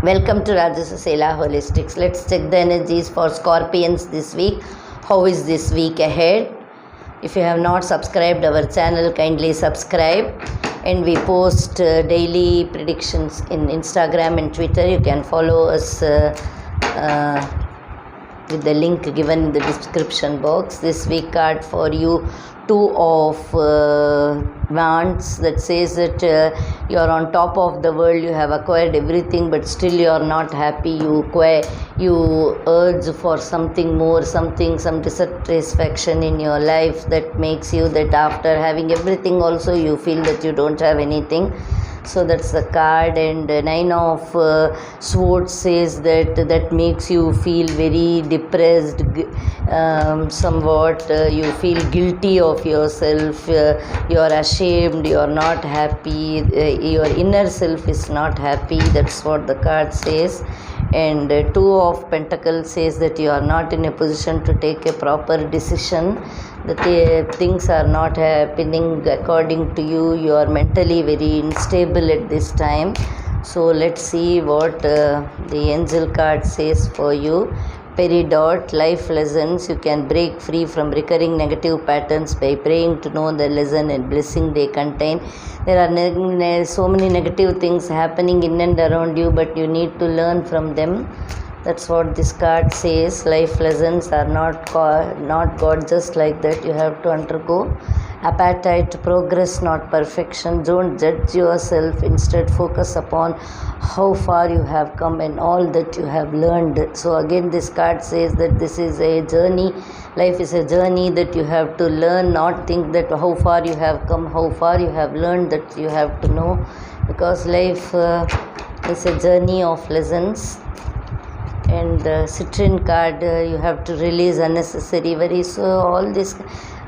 Welcome to Rajasasela Holistics. Let's check the energies for Scorpions this week. How is this week ahead? If you have not subscribed our channel, kindly subscribe. And we post daily predictions in Instagram and Twitter. You can follow us with the link given in the description box. This week card for you, Two of Wands, that says that you are on top of the world, you have acquired everything, but still you are not happy. You urge for something more, some dissatisfaction in your life that makes you that after having everything also you feel that you don't have anything. So that's the card. And Nine of Swords says that makes you feel very depressed, somewhat you feel guilty of yourself, you are ashamed, you are not happy, your inner self is not happy. That's what the card says. And Two of Pentacles says that you are not in a position to take a proper decision, that things are not happening according to you, you are mentally very unstable at this time. So let's see what the angel card says for you. Peridot, life lessons. You can break free from recurring negative patterns by praying to know the lesson and blessing they contain. There are so many negative things happening in and around you, but you need to learn from them. That's what this card says. Life lessons are not God just like that. You have to undergo appetite, progress, not perfection. Don't judge yourself. Instead, focus upon how far you have come and all that you have learned. So again, this card says that this is a journey. Life is a journey that you have to learn, not think that how far you have come, how far you have learned, that you have to know, because life is a journey of lessons. And the Citrine card, you have to release unnecessary worry. So all this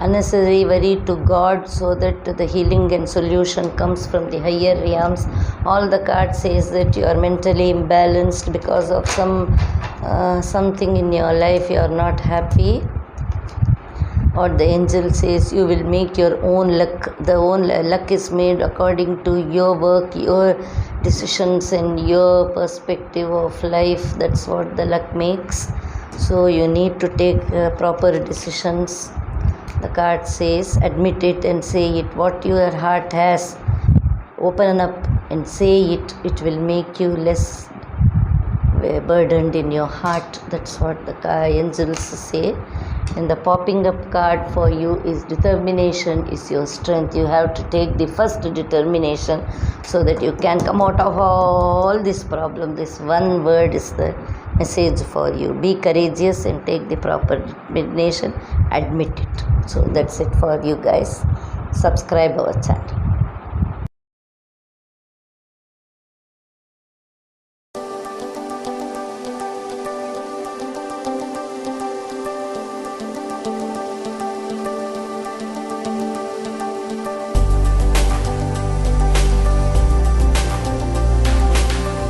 unnecessary worry to God, so that the healing and solution comes from the higher realms. All the card says that you are mentally imbalanced because of something in your life, you are not happy. Or the angel says you will make your own luck. The own luck is made according to your work, your decisions and your perspective of life. That's what the luck makes. So you need to take proper decisions. The card says admit it and say it. What your heart has, open up and say it. It will make you less burdened in your heart. That's what the angels say. And the popping up card for you is determination is your strength. You have to take the first determination so that you can come out of all this problem. This one word is the message for you. Be courageous and take the proper determination. Admit it. So that's it for you guys. Subscribe our channel.